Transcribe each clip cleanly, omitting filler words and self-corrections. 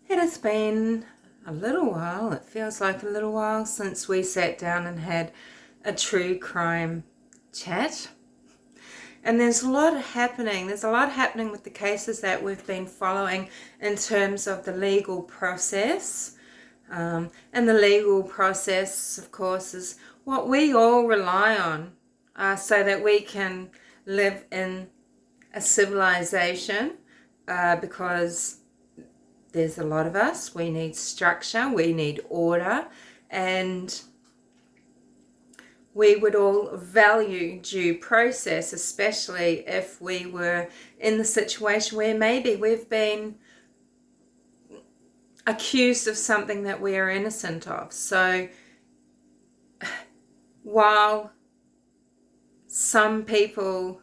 It has been a little while, it feels like a little while since we sat down and had a true crime chat. And there's a lot happening. There's a lot happening with the cases that we've been following in terms of the legal process. And the legal process, of course, is what we all rely on so that we can live in a civilization because there's a lot of us. We need structure, we need order, and we would all value due process, especially if we were in the situation where maybe we've been accused of something that we are innocent of. So while some people,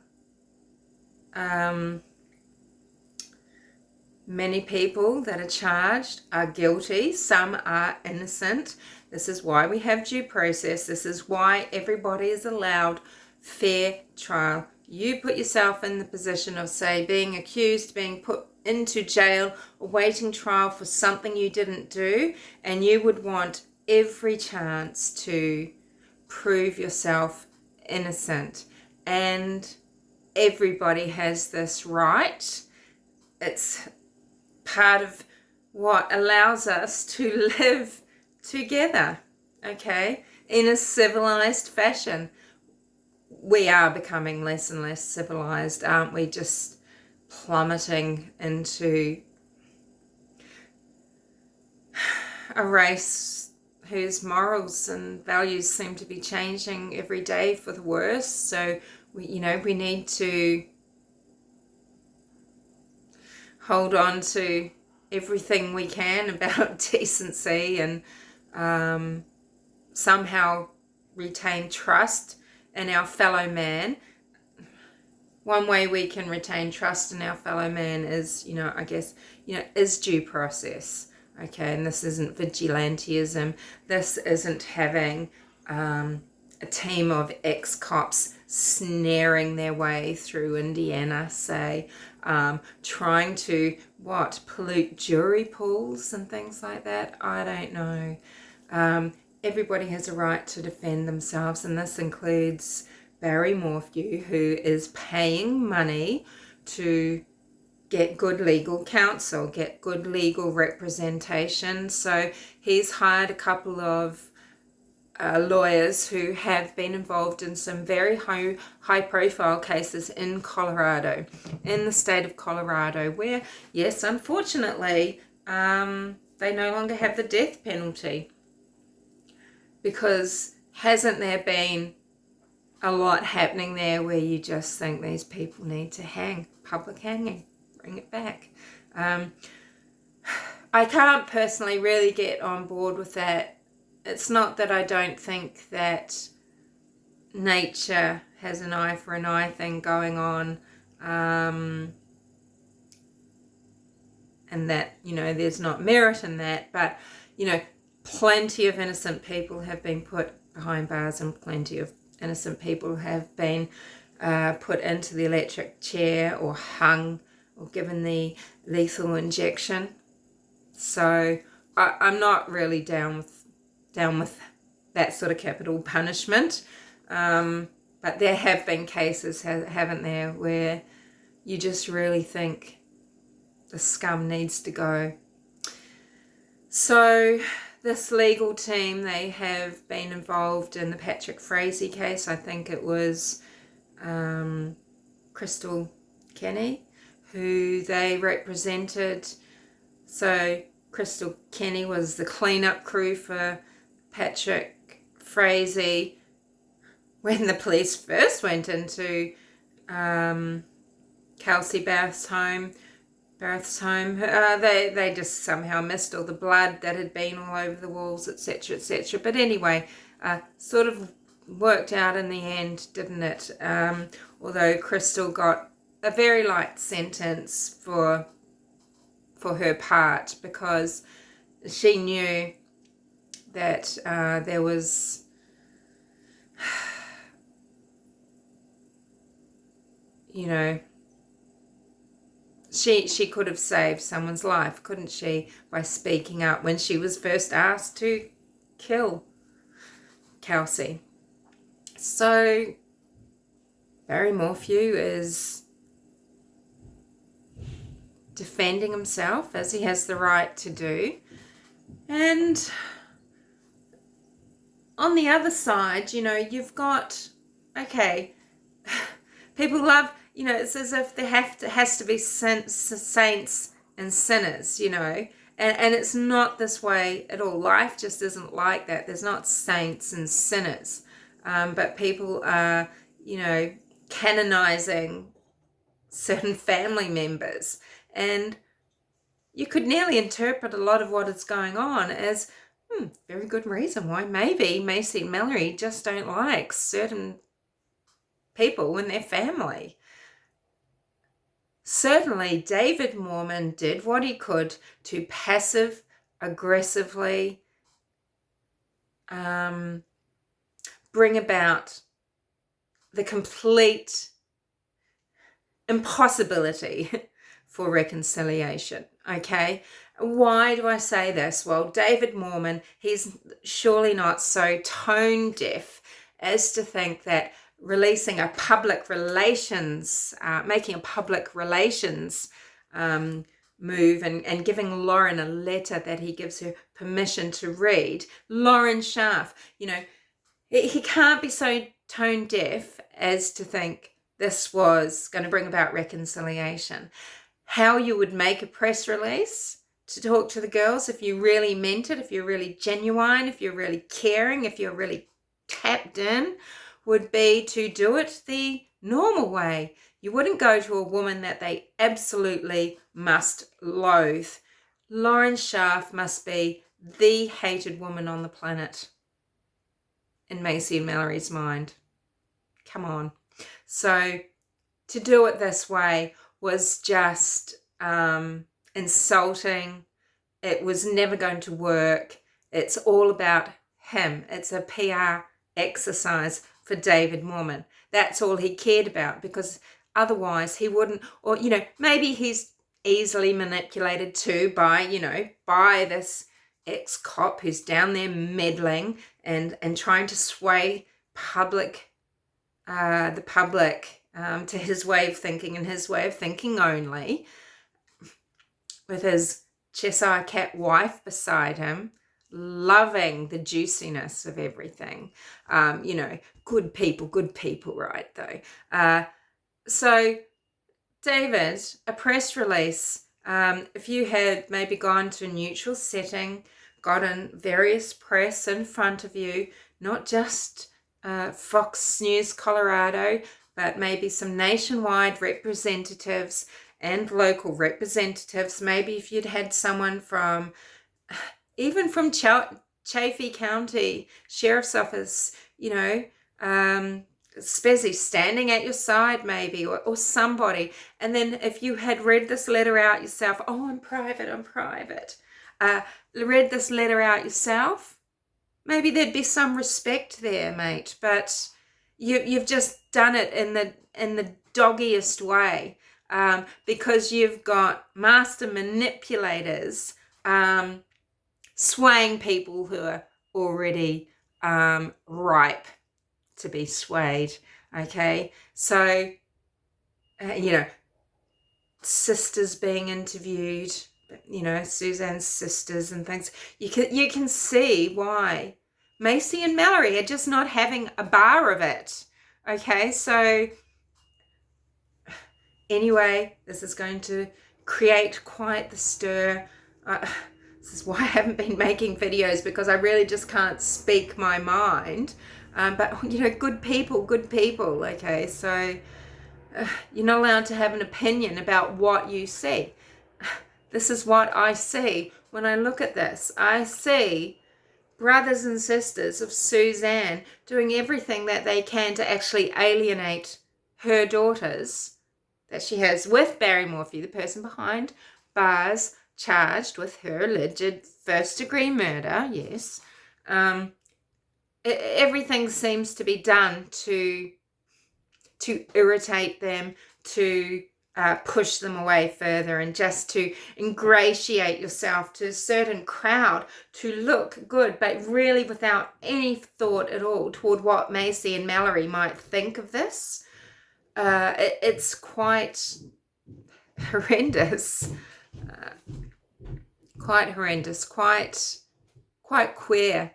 many people that are charged are guilty, some are innocent. This is why we have due process. This is why everybody is allowed fair trial. You put yourself in the position of, say, being accused, being put into jail, awaiting trial for something you didn't do, and you would want every chance to prove yourself innocent. And everybody has this right. It's part of what allows us to live together, okay, in a civilized fashion. We are becoming less and less civilized, aren't we? Just plummeting into a race whose morals and values seem to be changing every day for the worse. So we need to hold on to everything we can about decency and somehow retain trust in our fellow man. One way we can retain trust in our fellow man is, is due process. Okay, and this isn't vigilantism. This isn't having a team of ex-cops snaring their way through Indiana, say, trying to, pollute jury pools and things like that. I don't know. Everybody has a right to defend themselves, and this includes Barry Morphew, who is paying money to get good legal counsel, get good legal representation. So he's hired a couple of lawyers who have been involved in some very high profile cases in Colorado, in the state of Colorado, where, yes, unfortunately, they no longer have the death penalty. Because hasn't there been a lot happening there where you just think these people need to hang, public hanging, bring it back. I can't personally really get on board with that. It's not that I don't think that nature has an eye for an eye thing going on, and that, there's not merit in that, but, plenty of innocent people have been put behind bars, and plenty of innocent people have been put into the electric chair or hung or given the lethal injection. So I'm not really down with that sort of capital punishment. But there have been cases, haven't there, where you just really think the scum needs to go. So this legal team, they have been involved in the Patrick Frazee case. I think it was Crystal Kenny who they represented. So Crystal Kenny was the cleanup crew for Patrick Frazee when the police first went into Kelsey Barth's home. They just somehow missed all the blood that had been all over the walls, etc., etc. But anyway, sort of worked out in the end, didn't it? Although Crystal got a very light sentence for her part, because she knew that there was She could have saved someone's life, couldn't she, by speaking up when she was first asked to kill Kelsey. So Barry Morphew is defending himself, as he has the right to do. And on the other side, you know, you've got, okay, people love, you know, it's as if there has to be saints and sinners, you know, and it's not this way at all. Life just isn't like that. There's not saints and sinners, but people are, you know, canonizing certain family members, and you could nearly interpret a lot of what is going on as very good reason why maybe Macy and Mallory just don't like certain people in their family. Certainly, David Mormon did what he could to passive aggressively bring about the complete impossibility for reconciliation. Okay, why do I say this? Well, David Mormon, he's surely not so tone deaf as to think that releasing a public relations, making a public relations move and giving Lauren a letter that he gives her permission to read. Lauren Schaff, you know, he can't be so tone deaf as to think this was going to bring about reconciliation. How you would make a press release to talk to the girls, if you really meant it, if you're really genuine, if you're really caring, if you're really tapped in, would be to do it the normal way. You wouldn't go to a woman that they absolutely must loathe. Lauren Schaff must be the hated woman on the planet in Macy and Mallory's mind. Come on. So to do it this way was just insulting. It was never going to work. It's all about him. It's a PR exercise for David Mormon. That's all he cared about, because otherwise he wouldn't, or, you know, maybe he's easily manipulated too by, you know, by this ex-cop who's down there meddling and trying to sway the public to his way of thinking and his way of thinking only, with his Cheshire cat wife beside him, loving the juiciness of everything. You know, good people, right, though. So, David, a press release, if you had maybe gone to a neutral setting, gotten various press in front of you, not just Fox News Colorado, but maybe some nationwide representatives and local representatives, maybe if you'd had someone from, even from Chaffee County Sheriff's Office, you know, Spezzy standing at your side maybe, or somebody. And then if you had read this letter out yourself, oh, I'm private, read this letter out yourself, maybe there'd be some respect there, mate. But you've just done it in the doggiest way, because you've got master manipulators swaying people who are already ripe to be swayed. Okay, so you know, sisters being interviewed, you know, Suzanne's sisters and things. You can see why Macy and Mallory are just not having a bar of it. Okay, so anyway, this is going to create quite the stir. This is why I haven't been making videos, because I really just can't speak my mind. But, you know, good people, okay? So you're not allowed to have an opinion about what you see. This is what I see when I look at this. I see brothers and sisters of Suzanne doing everything that they can to actually alienate her daughters that she has with Barry Morphew, the person behind bars, charged with her alleged first-degree murder, yes. Everything seems to be done to irritate them, to push them away further, and just to ingratiate yourself to a certain crowd to look good, but really without any thought at all toward what Macy and Mallory might think of this. It's quite horrendous, quite queer.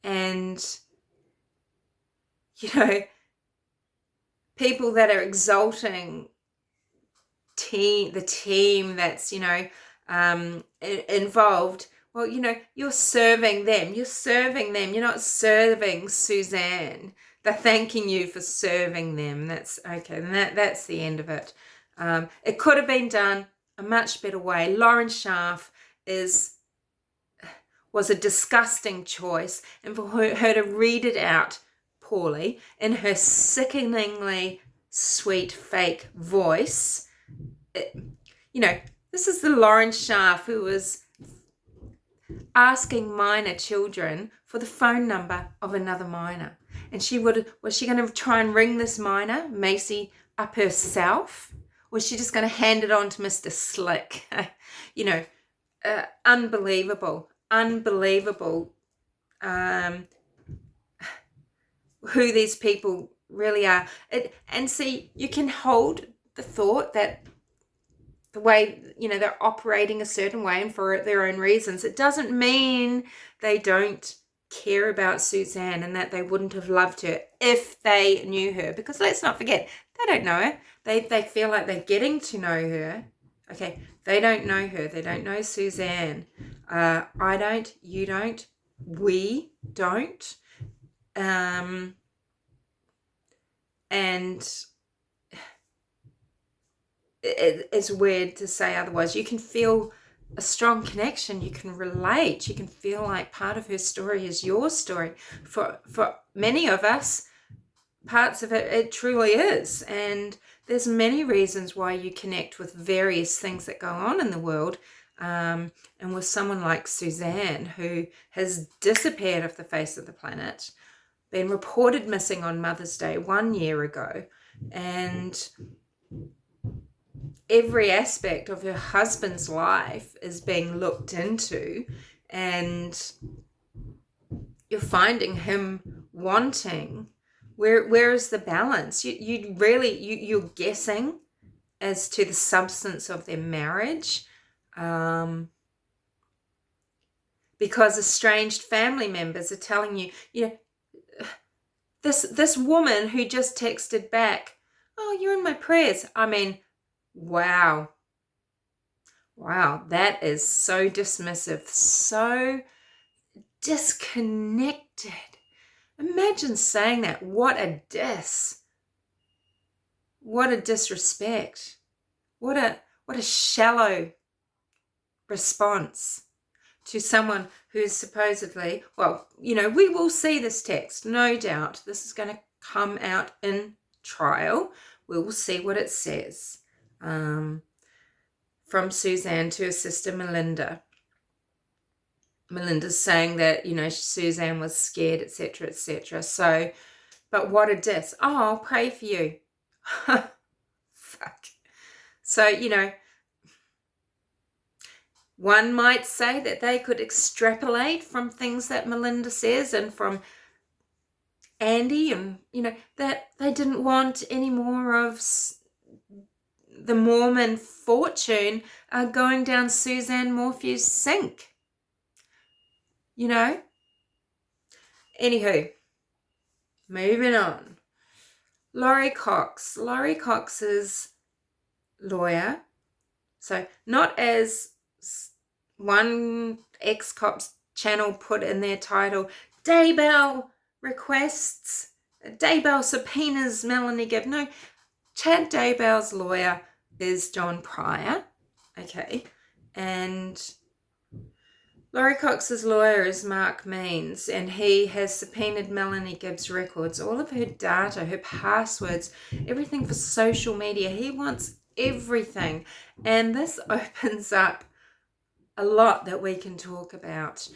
And, people that are exalting the team that's, involved, well, you're serving them. You're not serving Suzanne. They're thanking you for serving them. That's okay. And that's the end of it. It could have been done a much better way. Lauren Schaff was a disgusting choice, and for her to read it out poorly in her sickeningly sweet fake voice, this is the Lauren Schaff who was asking minor children for the phone number of another minor. And was she going to try and ring this minor, Macy, up herself? Was she just going to hand it on to Mr. Slick? Unbelievable who these people really are. And see, you can hold the thought that the way, they're operating a certain way and for their own reasons, it doesn't mean they don't care about Suzanne and that they wouldn't have loved her if they knew her. Because let's not forget, they don't know her. They feel like they're getting to know her. Okay, they don't know her. They don't know Suzanne. I don't. You don't. We don't. And it's weird to say otherwise. You can feel a strong connection. You can relate. You can feel like part of her story is your story. For many of us, parts of it truly is. And there's many reasons why you connect with various things that go on in the world. And with someone like Suzanne, who has disappeared off the face of the planet, been reported missing on Mother's Day 1 year ago, and every aspect of her husband's life is being looked into, and you're finding him wanting. Where is the balance? You're guessing as to the substance of their marriage, because estranged family members are telling you, this woman who just texted back, "Oh, you're in my prayers." I mean, wow, that is so dismissive, so disconnected. Imagine saying that. What a disrespect. What a shallow response to someone who's supposedly, we will see this text, no doubt. This is going to come out in trial. We will see what it says. From Suzanne to her sister Melinda. Melinda's saying that, Suzanne was scared, etc., etc. So, but what a diss. Oh, I'll pray for you. Fuck. So, one might say that they could extrapolate from things that Melinda says and from Andy, and, that they didn't want any more of the Mormon fortune going down Suzanne Morphew's sink. Anywho, moving on. Laurie Cox's lawyer, so not as one ex-cop's channel put in their title, Daybell subpoenas Melanie Gibb. No, Chad Daybell's lawyer is John Pryor, okay, and Laurie Cox's lawyer is Mark Means, and he has subpoenaed Melanie Gibb's records, all of her data, her passwords, everything for social media. He wants everything, and this opens up a lot that we can talk about.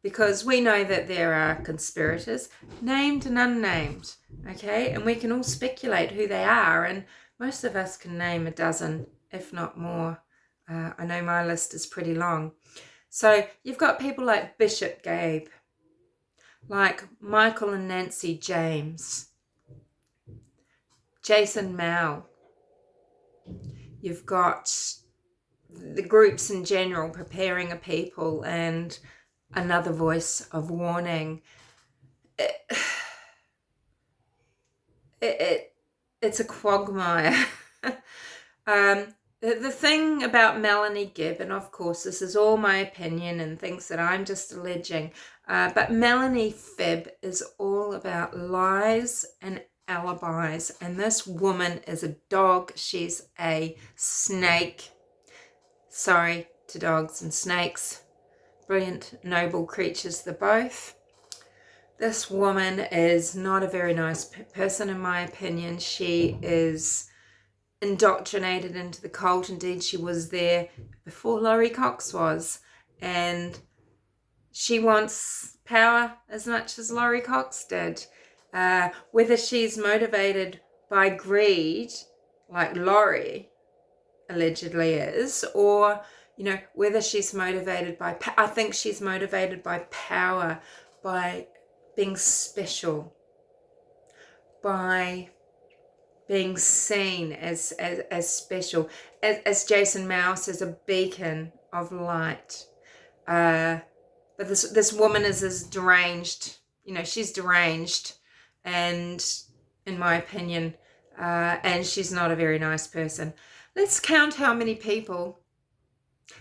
because we know that there are conspirators, named and unnamed, okay? And we can all speculate who they are, and most of us can name a dozen, if not more. I know my list is pretty long. So you've got people like Bishop Gabe, like Michael and Nancy James, Jason Mow. You've got the groups in general preparing a people and another voice of warning. It's a quagmire. The thing about Melanie Gibb, and of course this is all my opinion and things that I'm just alleging, but Melanie Gibb is all about lies and alibis, and this woman is a dog. She's a snake. Sorry to dogs and snakes. Brilliant, noble creatures, they're both. This woman is not a very nice person, in my opinion. She is indoctrinated into the cult. Indeed, she was there before Laurie Cox was. And she wants power as much as Laurie Cox did. Whether she's motivated by greed, like Laurie allegedly is, or, you know, whether she's motivated by, I think she's motivated by power, by being special, by being seen as special, as Jason Mow says, a beacon of light. But this woman is as deranged, you know, she's deranged, and in my opinion, and she's not a very nice person. Let's count how many people.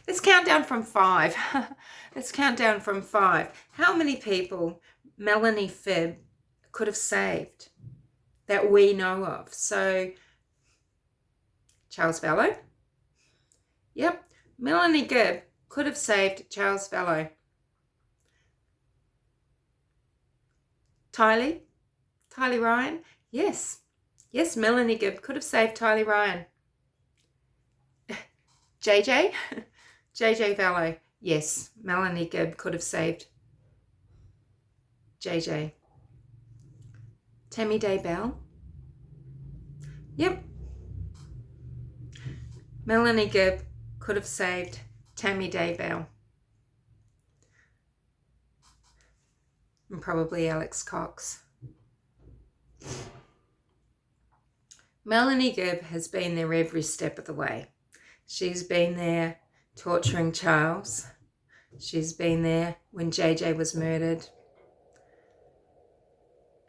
Let's count down from 5. Let's count down from 5. How many people Melanie Gibb could have saved that we know of? So, Charles Vallow. Yep. Melanie Gibb could have saved Charles Vallow. Tylee Ryan. Yes. Yes, Melanie Gibb could have saved Tylee Ryan. JJ Vallow. Yes, Melanie Gibb could have saved JJ. Tammy Daybell. Yep. Melanie Gibb could have saved Tammy Daybell. And probably Alex Cox. Melanie Gibb has been there every step of the way. She's been there torturing Charles. She's been there when JJ was murdered.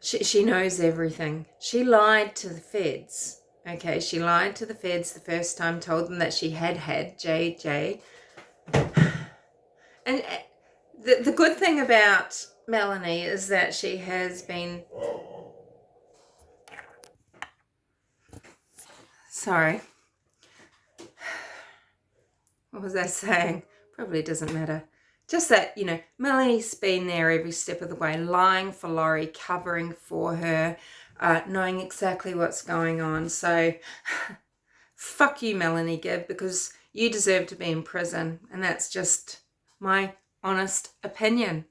She knows everything. She lied to the feds. Okay, she lied to the feds the first time, told them that she had JJ. And the good thing about Melanie is that she has been... Sorry. What was I saying? Probably doesn't matter. Just that, you know, Melanie's been there every step of the way, lying for Laurie, covering for her, knowing exactly what's going on. So, fuck you, Melanie Gibb, because you deserve to be in prison. And that's just my honest opinion.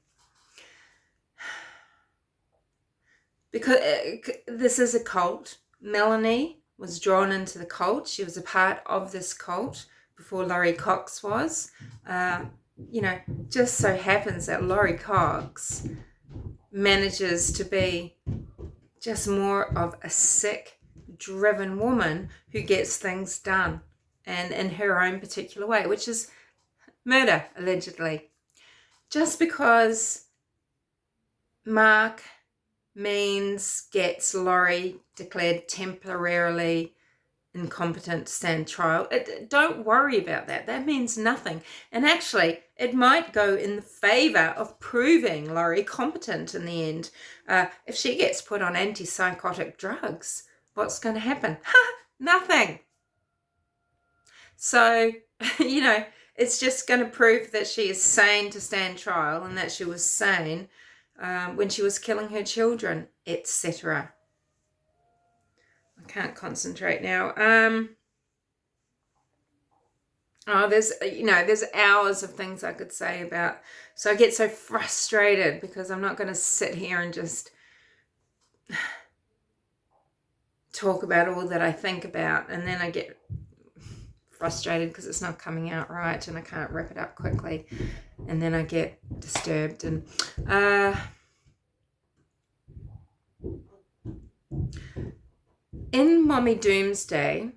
Because this is a cult. Melanie was drawn into the cult. She was a part of this cult before Laurie Cox was. You know, just so happens that Laurie Cox manages to be just more of a sick, driven woman who gets things done, and in her own particular way, which is murder, allegedly. Just because Mark Means gets Laurie declared temporarily incompetent to stand trial, don't worry about that. That means nothing. And actually, it might go in the favour of proving Laurie competent in the end. If she gets put on antipsychotic drugs, what's going to happen? Nothing. So, you know, it's just going to prove that she is sane to stand trial, and that she was sane when she was killing her children, etc. I can't concentrate now. Oh, there's hours of things I could say about. So I get so frustrated because I'm not going to sit here and just talk about all that I think about, and then I get frustrated because it's not coming out right and I can't wrap it up quickly, and then I get disturbed. And in Mommy Doomsday,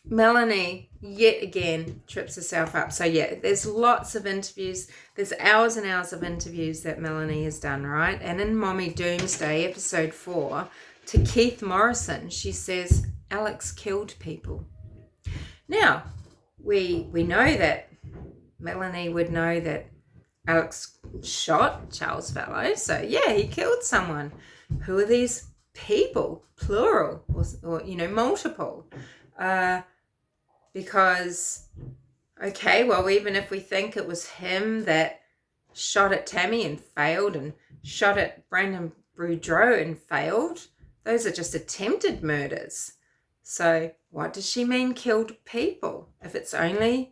Melanie yet again trips herself up. So yeah, there's lots of interviews. There's hours and hours of interviews that Melanie has done, right? And in Mommy Doomsday, episode 4, to Keith Morrison, she says, Alex killed people. Now, we know that Melanie would know that Alex shot Charles Vallow. So yeah, he killed someone. Who are these people? Plural or multiple. Because, okay, well, even if we think it was him that shot at Tammy and failed, and shot at Brandon Boudreau and failed, those are just attempted murders. So what does she mean killed people? If it's only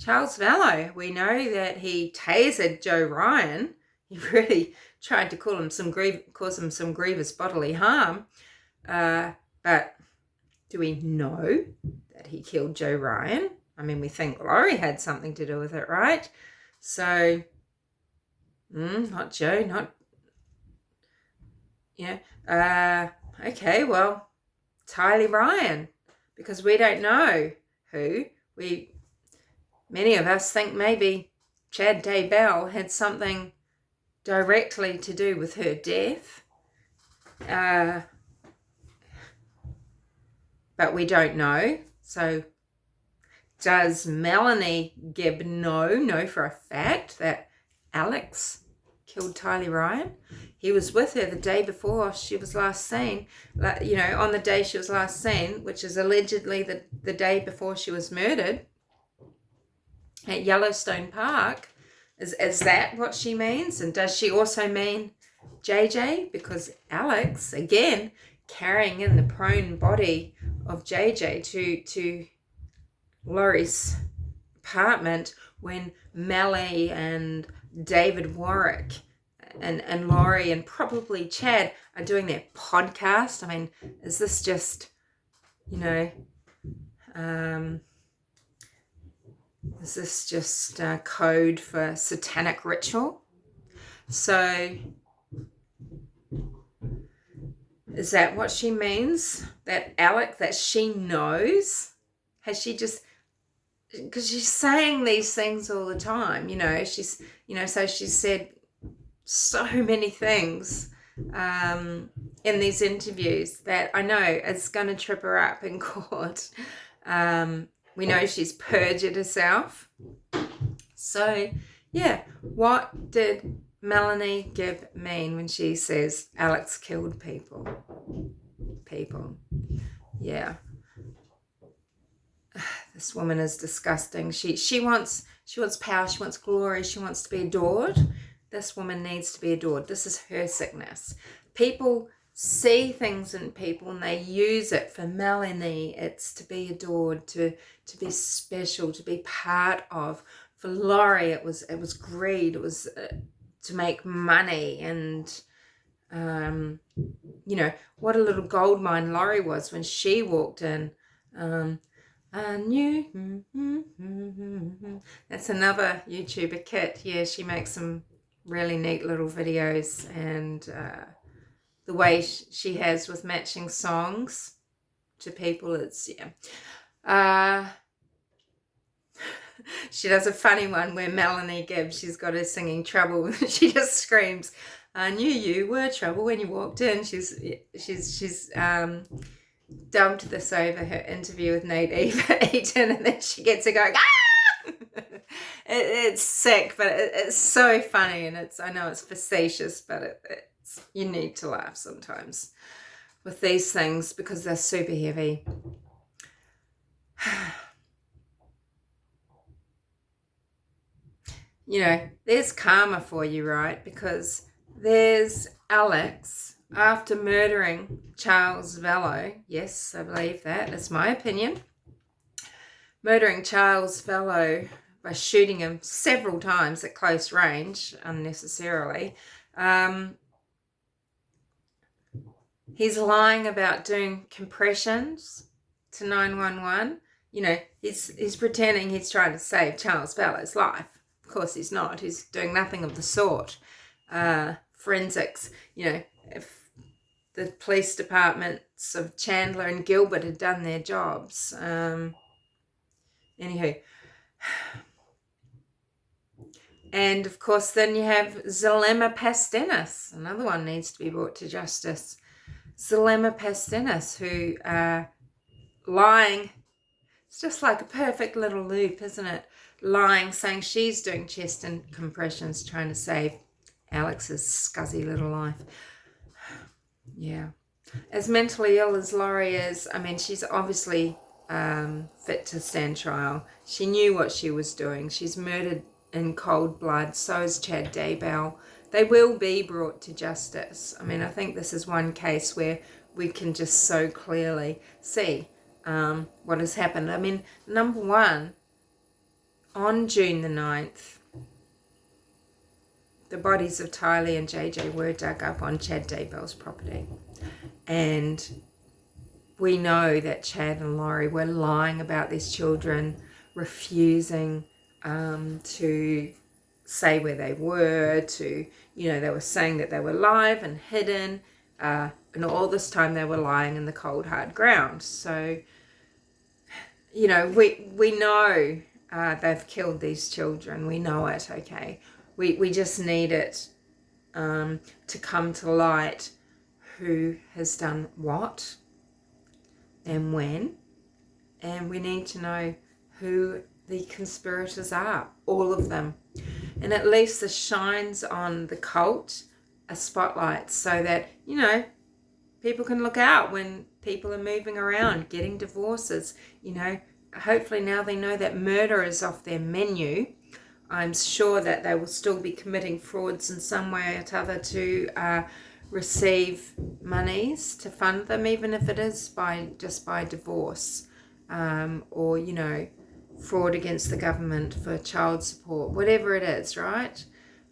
Charles Vallow, we know that he tasered Joe Ryan. He really tried to cause him some grievous bodily harm. But do we know that he killed Joe Ryan? I mean, we think Laurie had something to do with it, right? So, not Joe, not... Yeah. Okay, well, Tylee Ryan, because we don't know who. Many of us think maybe Chad Daybell had something directly to do with her death. But we don't know. So does Melanie Gibb know for a fact that Alex killed Tylee Ryan? He was with her the day before she was last seen, on the day she was last seen, which is allegedly the day before she was murdered at Yellowstone Park. Is that what she means? And does she also mean JJ? Because Alex, again, carrying in the prone body of JJ to Laurie's apartment when Melly and David Warwick and Laurie and probably Chad are doing their podcast. I mean, is this just, is this just code for satanic ritual? So is that what she means? That Alex, that she knows? Has she just, because she's saying these things all the time, she's, so she said so many things in these interviews that I know is going to trip her up in court. We know she's perjured herself. So, yeah, what did Melanie Gibb mean when she says Alex killed people? Yeah. This woman is disgusting. She wants power, she wants glory, she wants to be adored. This woman needs to be adored. This is her sickness. People see things in people and they use it. For Melanie, it's to be adored, to be special, to be part of. For Laurie, it was greed. It was to make money, and what a little gold mine Laurie was when she walked in. I knew. That's another YouTuber, Kit. Yeah, she makes some really neat little videos, and the way she has with matching songs to people, it's, she does a funny one where Melanie Gibb, she's got her singing Trouble. She just screams, I knew you were trouble when you walked in. She's dubbed this over her interview with Nate Eaton, and then she gets it going, ah! It's sick, but it's so funny, and I know it's facetious, but you need to laugh sometimes with these things because they're super heavy. There's karma for you, right? Because there's Alex, after murdering Charles Vallow, yes, I believe that, it's my opinion, murdering Charles Vallow by shooting him several times at close range unnecessarily. He's lying about doing compressions to 911. You know, he's pretending he's trying to save Charles Vallow's life. Of course he's not. He's doing nothing of the sort. Forensics, you know, if the police departments of Chandler and Gilbert had done their jobs. Anywho. And of course then you have Zukrma Pasteness. Another one needs to be brought to justice. Zukrma Pasteness, who lying, it's just like a perfect little loop, isn't it? Lying, saying she's doing chest and compressions, trying to save Alex's scuzzy little life. Yeah. As mentally ill as Laurie is, I mean, she's obviously fit to stand trial. She knew what she was doing. She's murdered in cold blood. So is Chad Daybell. They will be brought to justice. I mean, I think this is one case where we can just so clearly see what has happened. I mean, number one, on June the 9th, the bodies of Tylee and JJ were dug up on Chad Daybell's property. And we know that Chad and Laurie were lying about these children, refusing to say where they were, to, you know, they were saying that they were live and hidden, and all this time they were lying in the cold, hard ground. So, you know, we know they've killed these children. We know it, okay? We just need it to come to light who has done what and when, and we need to know who the conspirators are, all of them. And at least this shines on the cult a spotlight so that, you know, people can look out when people are moving around, getting divorces. You know, hopefully now they know that murder is off their menu. I'm sure that they will still be committing frauds in some way or other to receive monies to fund them, even if it is just by divorce, or, you know, fraud against the government for child support, whatever it is, right?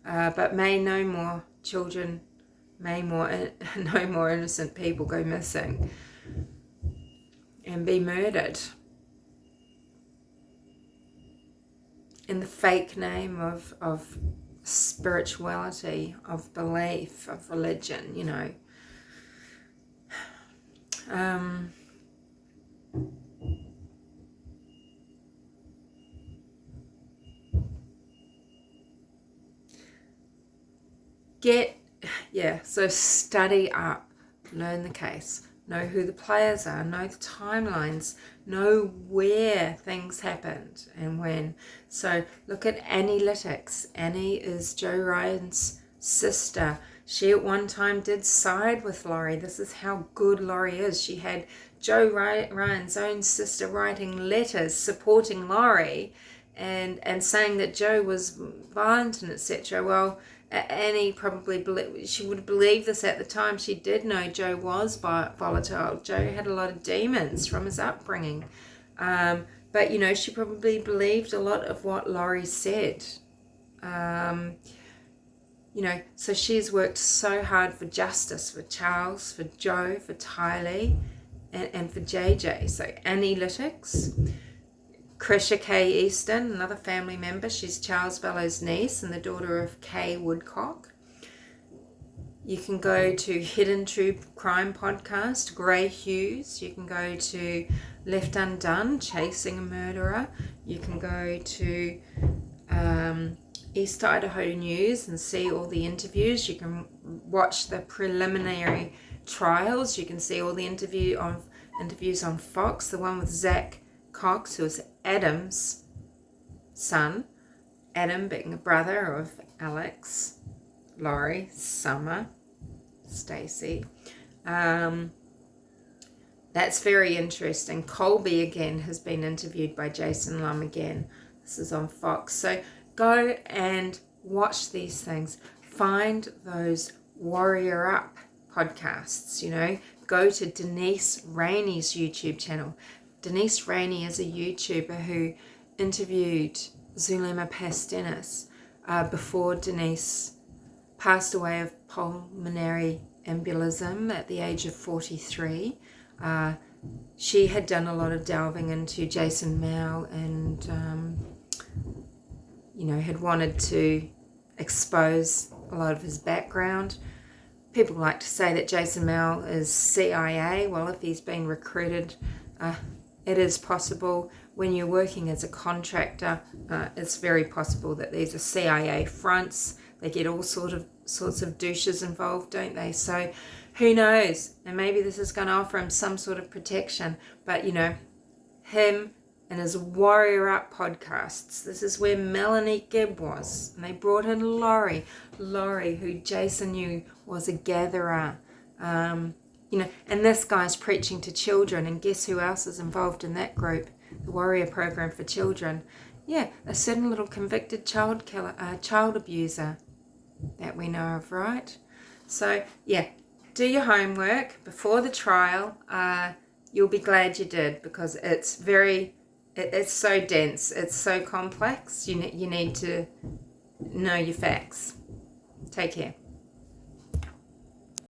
But may no more children, no more innocent people go missing and be murdered in the fake name of spirituality, of belief, of religion, you know. So study up, learn the case, know who the players are, know the timelines, know where things happened and when. So look at Annie Lytix. Annie is Joe Ryan's sister. She at one time did side with Laurie. This is how good Laurie is. She had Joe Ryan's own sister writing letters supporting Laurie and saying that Joe was violent and etc. Well, Annie probably she would have believed this at the time. She did know Joe was volatile. Joe had a lot of demons from his upbringing. But, you know, she probably believed a lot of what Laurie said. You know, so she's worked so hard for justice for Charles, for Joe, for Tylee, and for JJ. So Annie Lytix. Krisha K. Easton, another family member. She's Charles Vallow's niece and the daughter of Kay Woodcock. You can go to Hidden True Crime Podcast, Grey Hughes. You can go to Left Undone, Chasing a Murderer. You can go to East Idaho News and see all the interviews. You can watch the preliminary trials. You can see all the interviews on Fox, the one with Zach Cox, who is Adam's son, Adam being a brother of Alex, Laurie, Summer, Stacy. That's very interesting. Colby again has been interviewed by Jason Mow again. This is on Fox. So go and watch these things. Find those Warrior Up podcasts, you know. Go to Denise Rainey's YouTube channel. Denise Rainey is a YouTuber who interviewed Zukrma Pasteness before Denise passed away of pulmonary embolism at the age of 43. She had done a lot of delving into Jason Mow and, had wanted to expose a lot of his background. People like to say that Jason Mow is CIA. Well, if he's been recruited, it is possible. When you're working as a contractor, it's very possible that these are CIA fronts. They get all sorts of douches involved, don't they? So who knows? And maybe this is going to offer him some sort of protection. But, him and his Warrior Up podcasts, this is where Melanie Gibb was. And they brought in Laurie, who Jason knew was a gatherer. And this guy's preaching to children. And guess who else is involved in that group? The Warrior Program for Children. Yeah, a certain little convicted child abuser that we know of, right? So, yeah, do your homework before the trial. You'll be glad you did, because it's so dense, it's so complex. You need to know your facts. Take care.